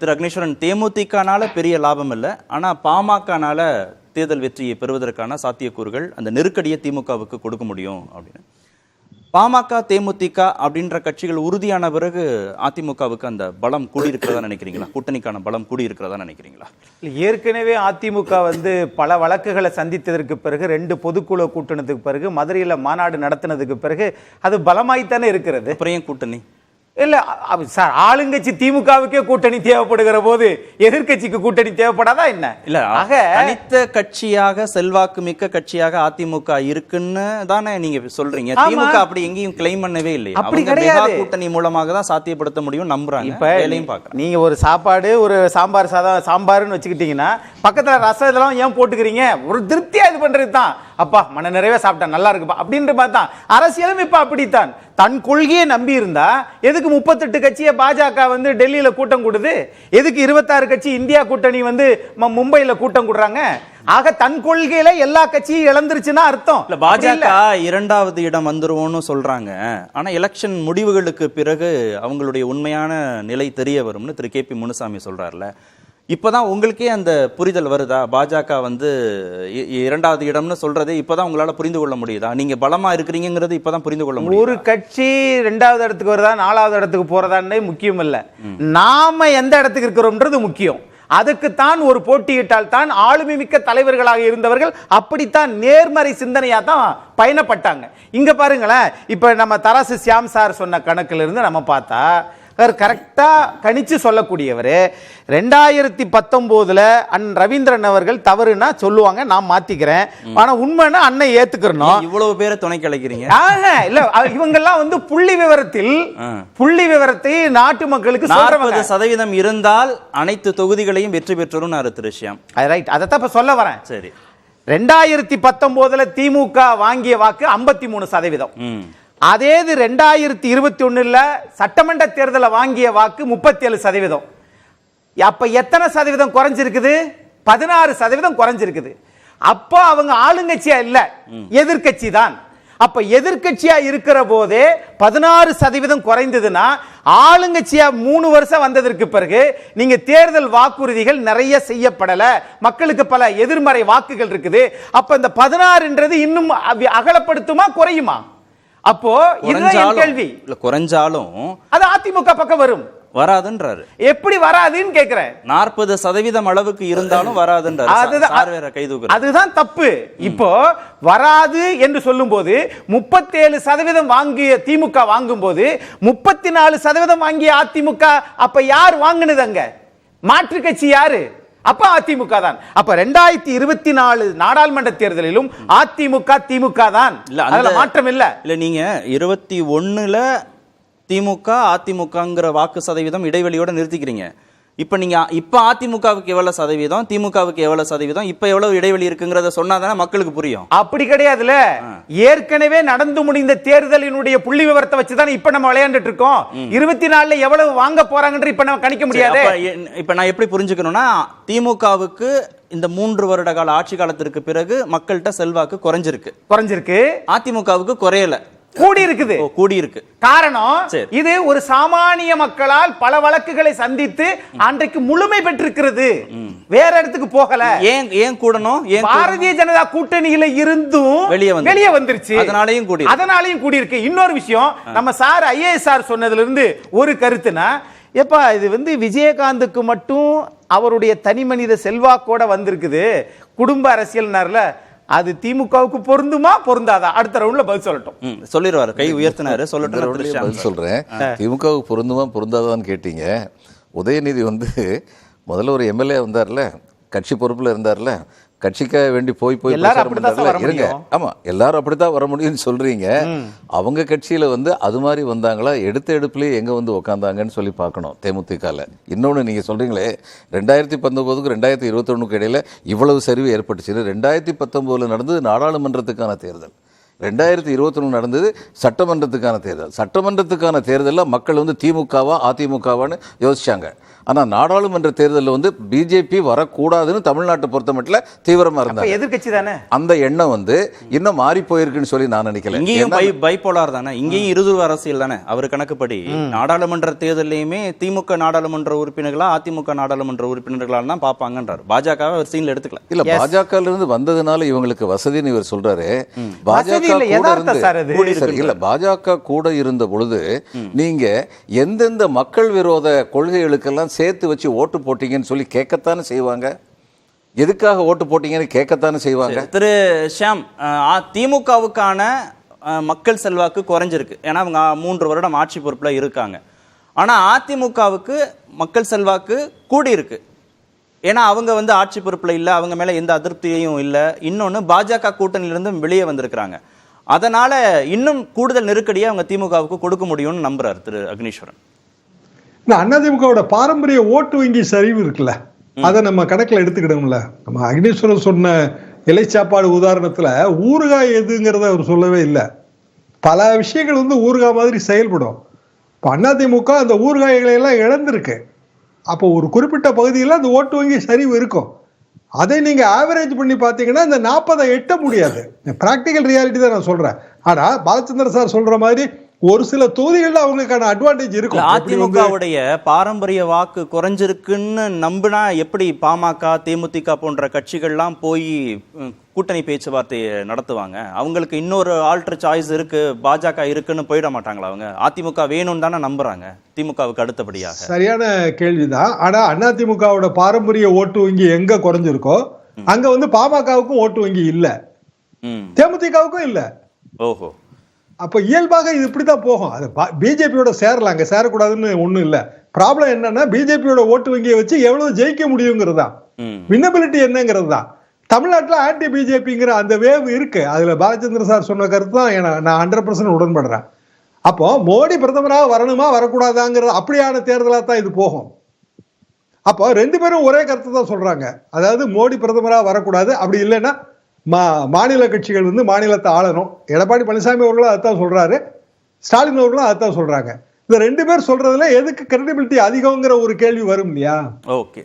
திரு அக்னீஸ்வரன், தேமுதிகனால பெரிய லாபம் இல்லை, ஆனா பாமகனால தேர்தல் வெற்றியை பெறுவதற்கான சாத்தியக்கூறுகள், அந்த நெருக்கடியை திமுகவுக்கு கொடுக்க முடியும் அப்படின்னு. பாமக தேமுதிக அப்படின்ற கட்சிகள் உறுதியான பிறகு அதிமுகவுக்கு அந்த பலம் கூடியிருக்கிறதா நினைக்கிறீங்களா? கூட்டணிக்கான பலம் கூடியிருக்கிறதா நினைக்கிறீங்களா? ஏற்கனவே அதிமுக பல வழக்குகளை சந்தித்ததற்கு பிறகு 2 பொதுக்குழு கூட்டினதுக்கு பிறகு மதுரையில் மாநாடு நடத்தினதுக்கு பிறகு அது பலமாய்த்தானே இருக்கிறது. அப்புறம் ஏன் கூட்டணி? இல்ல சார், ஆளுங்கட்சி திமுகவுக்கே கூட்டணி தேவைப்படுகிற போது எதிர்கட்சிக்கு கூட்டணி தேவைப்படாதா என்ன? இல்ல, தனித்த கட்சியாக செல்வாக்கு மிக்க கட்சியாக அதிமுக இருக்குன்னு தானே நீங்க சொல்றீங்க. திமுக அப்படி எங்கேயும் கிளைம் பண்ணவே இல்லை. அப்படி கிடையாது. கூட்டணி மூலமாக தான் சாத்தியப்படுத்த முடியும் நம்புறாங்க. இப்ப நீங்க ஒரு சாப்பாடு, ஒரு சாம்பார் சாதம், சாம்பார்னு வச்சுக்கிட்டீங்கன்னா பக்கத்துல ரசம் இதெல்லாம் ஏன் போட்டுக்கிறீங்க? ஒரு திருப்தியா இது பண்றது தான். அப்பா மன நிறைவே சாப்பிட்டா நல்லா இருக்குப்பா அப்படின்ற மாதிரி தான் அரசியலும். இப்ப அப்படித்தான். தன் கொள்கையை நம்பி இருந்தா எதுக்கு 38 கட்சியை பாஜக டெல்லியில கூட்டம் கூடுது? எதுக்கு 26 கட்சி இந்தியா கூட்டணி மும்பையில கூட்டம் கூடுறாங்க? ஆக தன் கொள்கையில எல்லா கட்சியும் இழந்துருச்சுன்னா அர்த்தம். பாஜக 2வது இடம் வந்துருவோம்னு சொல்றாங்க. ஆனா எலெக்ஷன் முடிவுகளுக்கு பிறகு அவங்களுடைய உண்மையான நிலை தெரிய வரும்னு திரு KP முனுசாமி சொல்றாருல. இப்பதான் உங்களுக்கே அந்த புரிதல் வருதா? பாஜக 2வது இடம்னு சொல்றதே இப்பதான் உங்களால புரிந்து கொள்ள முடியுதா? நீங்க பலமா இருக்கிறீங்கிறது இப்பதான் புரிந்து கொள்ள முடியும். ஒரு கட்சி 2வது இடத்துக்கு வருதா 4வது இடத்துக்கு போறதான்னு முக்கியம் இல்ல, நாம எந்த இடத்துக்கு இருக்கிறோம்ன்றது முக்கியம். அதுக்குத்தான் ஒரு போட்டியிட்டால் தான் ஆளுமை மிக்க தலைவர்களாக இருந்தவர்கள் அப்படித்தான் நேர்மறை சிந்தனையா தான் பயணப்பட்டாங்க. இங்க பாருங்களேன், இப்ப நம்ம தராசு சியாம் சார் சொன்ன கணக்குல இருந்து நம்ம பார்த்தா கரெக்டா கணிச்சு சொல்லக்கூடியவர் 2019 அண்ணன் ரவீந்திரன் அவர்கள் தவறுனா சொல்லுவாங்க, நான் மாத்திக்கிறேன். ஆனா உண்மைன்னா அண்ணன் ஏத்துக்கிறோம். இவ்வளவு பேரை துணை கலைக்கிறீங்க. இல்ல, இவங்க எல்லாம் புள்ளி விவரத்தை நாட்டு மக்களுக்கு 40% இருந்தால் அனைத்து தொகுதிகளையும் வெற்றி பெற்றோம் திரு ஷியாம். ரைட், அதைத்தான் இப்ப சொல்ல வரேன். சரி, 2019 திமுக வாங்கிய வாக்கு 53%. அதே 2021 சட்டமன்ற தேர்தலில் வாங்கிய வாக்கு 37%. அப்ப எத்தனை சதவீதம் குறைஞ்சிருக்குது? 16% குறைஞ்சிருக்குது. அப்போ அவங்க ஆளுங்கட்சியா இல்ல, எதிர்கட்சி தான். அப்ப எதிர்கட்சியா இருக்கிற போதே 16% குறைந்ததுன்னா ஆளுங்கட்சியா 3 வருஷம் வந்ததற்கு பிறகு நீங்க தேர்தல் வாக்குறுதிகள் நிறைய செய்யப்படல, மக்களுக்கு பல எதிர்மறை வாக்குகள் இருக்குது. அப்ப இந்த 16ன்றது இன்னும் அகலப்படுத்துமா குறையுமா? அப்போ இதுதான் கேள்வி. குறைஞ்சாலும் அது அதிமுக பக்கம் வரும், வராதுன்றாரு. எப்படி வராதுன்னு கேக்குறேன். 40% அளவுக்கு இருந்தாலும் வராதுன்றாரு. அதுதான் தப்பு. இப்போ வராது என்று சொல்லும் போது 37% வாங்கிய திமுக வாங்கும் போது 34% வாங்கிய அதிமுக அப்ப யார் வாங்கினது? அங்க மாற்று கட்சி யாரு? அப்ப அதிமுக தான். அப்ப 2024 நாடாளுமன்ற தேர்தலிலும் திமுக தான். அதுல மாற்றம் இல்ல. இல்ல, நீங்க 21 திமுக அதிமுகங்கிற வாக்கு சதவீதம் இடைவெளியோட நிறுத்திக்கிறீங்க. இப்ப அதிமுகவுக்கு எவ்வளவு சதவீதம், திமுகவுக்கு எவ்வளவு சதவீதம், இப்ப எவ்வளவு இடைவெளி இருக்குங்கிறத சொன்னாதானே மக்களுக்கு புரியும். அப்படி கிடையாதுல. ஏற்கனவே நடந்து முடிந்த தேர்தலினுடைய புள்ளி விவரத்தை வச்சுதான் இப்ப நம்ம விளையாண்டுட்டு இருக்கோம். 24 எவ்வளவு வாங்க போறாங்கன்ற இப்ப நம்ம கணிக்க முடியாது. இப்ப நான் எப்படி புரிஞ்சுக்கணும்னா, திமுகவுக்கு இந்த 3 வருட கால ஆட்சி காலத்திற்கு பிறகு மக்கள்கிட்ட செல்வாக்கு குறைஞ்சிருக்கு. அதிமுகவுக்கு குறையல, கூடி இருக்கு. காரணம், இது ஒரு சாமானிய மக்களால் பல வழக்குகளை சந்தித்து அன்றைக்கு முழுமை பெற்றிருக்கிறது, வேற இடத்துக்கு போகல. ஏன் கூடணும்? பாரதிய ஜனதா கூட்டணியில இருந்தும் வெளியே வந்துருச்சு, அதனாலையும் கூடி இருக்கு. இன்னொரு விஷயம், நம்ம சார் IAS சார் சொன்னதுல இருந்து ஒரு கருத்துனா, எப்பா இது விஜயகாந்துக்கு மட்டும் அவருடைய தனி மனித செல்வாக்கோட வந்திருக்குது, குடும்ப அரசியல்னார்ல, அது திமுகவுக்கு பொருந்துமா பொருந்தாதா? அடுத்த ரவுண்ட்ல பதில் சொல்லட்டும். சொல்லிடுவாரு, கை உயர்த்தினாரு, சொல்லட்டும். பதில் சொல்றேன். திமுகவுக்கு பொருந்துமா பொருந்தாதான்னு கேட்டீங்க. உதயநிதி முதல்ல ஒரு MLA வந்தார்ல, கட்சி பொறுப்புல இருந்தார்ல, கட்சிக்காக வேண்டி போய் இருங்க. ஆமா, எல்லாரும் அப்படித்தான் வர முடியும்னு சொல்றீங்க. அவங்க கட்சியில அது மாதிரி வந்தாங்களா, எடுத்த எடுப்புலயே எங்க உட்காந்தாங்கன்னு சொல்லி பார்க்கணும் தேமுதிகல. இன்னொன்னு நீங்க சொல்றீங்களே 2019க்கு 2021க்கு இடையில இவ்வளவு சரிவு ஏற்பட்டுச்சு. 2019 நடந்தது நாடாளுமன்றத்துக்கான தேர்தல். 2021 நடந்தது சட்டமன்றத்துக்கான தேர்தல். சட்டமன்றத்துக்கான தேர்தலில் மக்கள் வந்து திமுகவா அதிமுகவான்னு யோசிச்சாங்க. ஆனால் நாடாளுமன்ற தேர்தலில் வந்து பிஜேபி வரக்கூடாதுன்னு தமிழ்நாட்டை பொறுத்த மட்டும் தீவிரமாக இருந்தாங்க. எதிர்கட்சி தானே. அந்த எண்ணம் வந்து இன்னும் மாறி போயிருக்குன்னு சொல்லி நான் நினைக்கல. இங்கேயும் பைபோலார் தானே, இங்கேயும் இருதுருவ அரசியல் தானே. அவர் கணக்குப்படி நாடாளுமன்ற தேர்தலையுமே திமுக நாடாளுமன்ற உறுப்பினர்களா அதிமுக நாடாளுமன்ற உறுப்பினர்களா தான் பார்ப்பாங்கன்றார். பாஜகவை அவர் சீன்ல எடுத்துக்கல. இல்ல, பாஜக இருந்து வந்ததுனால இவங்களுக்கு வசதின்னு இவர் சொல்றாரு. பாஜக கூட இருந்த பொழுது நீங்க எந்தெந்த மக்கள் விரோத கொள்கைகளுக்கெல்லாம் சேர்த்து வச்சு ஓட்டு போட்டீங்கன்னு சொல்லி கேட்கத்தானே செய்வாங்க. எதுக்காக ஓட்டு போட்டீங்கன்னு கேட்கத்தானே செய்வாங்க. திரு ஷியாம், திமுகவுக்கான மக்கள் செல்வாக்கு குறைஞ்சிருக்கு. ஏன்னா அவங்க 3 வருடம் ஆட்சி பொறுப்புல இருக்காங்க. ஆனா அதிமுகவுக்கு மக்கள் செல்வாக்கு கூடி இருக்கு. ஏன்னா அவங்க வந்து ஆட்சி பொறுப்புல இல்ல, அவங்க மேல எந்த அதிருப்தியும் இல்ல. இன்னொன்னு, பாஜக கூட்டணியிலிருந்து வெளியே வந்திருக்கிறாங்க. அதனால இன்னும் கூடுதல் நெருக்கடியை அவங்க திமுகவுக்கு கொடுக்க முடியும்னு நம்புறாரு திரு அக்னீஸ்வரன். அதிமுகவோட பாரம்பரிய ஓட்டு வங்கி சரிவு இருக்குல்ல, அதை நம்ம கணக்கில் எடுத்துக்கிடும்ல. நம்ம அக்னீஸ்வரன் சொன்ன இலை சாப்பாடு உதாரணத்துல ஊறுகாய் எதுங்கிறத அவர் சொல்லவே இல்லை. பல விஷயங்கள் வந்து ஊறுகாய் மாதிரி செயல்படும். இப்போ அதிமுக அந்த ஊறுகாய்களை எல்லாம் இழந்திருக்கு. அப்போ ஒரு குறிப்பிட்ட பகுதியில் அந்த ஓட்டு வங்கி சரிவு இருக்கும். அதை நீங்க ஆவரேஜ் பண்ணி பார்த்தீங்கன்னா இந்த 40 எட்ட முடியாது. பிராக்டிக்கல் ரியாலிட்டி தான் நான் சொல்றேன். ஆனா பாலச்சந்திர சார் சொல்ற மாதிரி ஒரு சில தொகுதிகளில் அவங்களுக்கான அட்வான்டேஜ் இருக்கும். அதிமுகவுடைய பாரம்பரிய வாக்கு குறைஞ்சிருக்குன்னு நம்பினா எப்படி பாமக தேமுதிக போன்ற கட்சிகள்லாம் போய் கூட்டணி பேச்சுவார்த்தை நடத்துவாங்க? அவங்களுக்கு இன்னொரு ஆல்டர் சாய்ஸ் இருக்கு, பாஜக இருக்குன்னு போயிட மாட்டாங்களா? அவங்க அதிமுக வேணும்னு தானே நம்புறாங்க திமுகவுக்கு அடுத்தபடியாக. சரியான கேள்விதான். ஆனா அதிமுகவோட பாரம்பரிய ஓட்டு வங்கி எங்க குறைஞ்சிருக்கோ அங்க வந்து பாமகவுக்கும் ஓட்டு வங்கி இல்ல, தேமுதிகவுக்கும் இல்ல. ஓஹோ. அப்ப இயல்பாக இது இப்படிதான் போகும். அது பிஜேபியோட சேரலாம், அங்க சேரக்கூடாதுன்னு ஒண்ணும் இல்ல. ப்ராப்ளம் என்னன்னா பிஜேபியோட ஓட்டு வங்கியை வச்சு எவ்வளவு ஜெயிக்க முடியுங்கிறது தான், வின்னபிலிட்டி என்னங்கிறது தான். தமிழ்நாட்டில் ஆன்டி பிஜேபிங்கிற அந்த வேவ் இருக்கு. அதுல பாலச்சந்திர சார் சொன்ன கருத்து தான் நான் 100% உடன்படுறேன். அப்போ மோடி பிரதமராக வரணுமா வரக்கூடாதாங்கிறது அப்படியான தேர்தலாக தான் இது போகும். அப்போ 2 பேரும் ஒரே கருத்து தான் சொல்றாங்க. அதாவது மோடி பிரதமராக வரக்கூடாது, அப்படி இல்லைன்னா மாநில கட்சிகள் வந்து மாநிலத்தை ஆளணும். எடப்பாடி பழனிசாமி அவர்களும் அதுதான் சொல்றாரு, ஸ்டாலின் அவர்களும் அதுதான் சொல்றாங்க. இந்த 2 பேர் சொல்றதுல எதுக்கு கிரெடிபிலிட்டி அதிகம்ங்கிற ஒரு கேள்வி வரும் இல்லையா? ஓகே.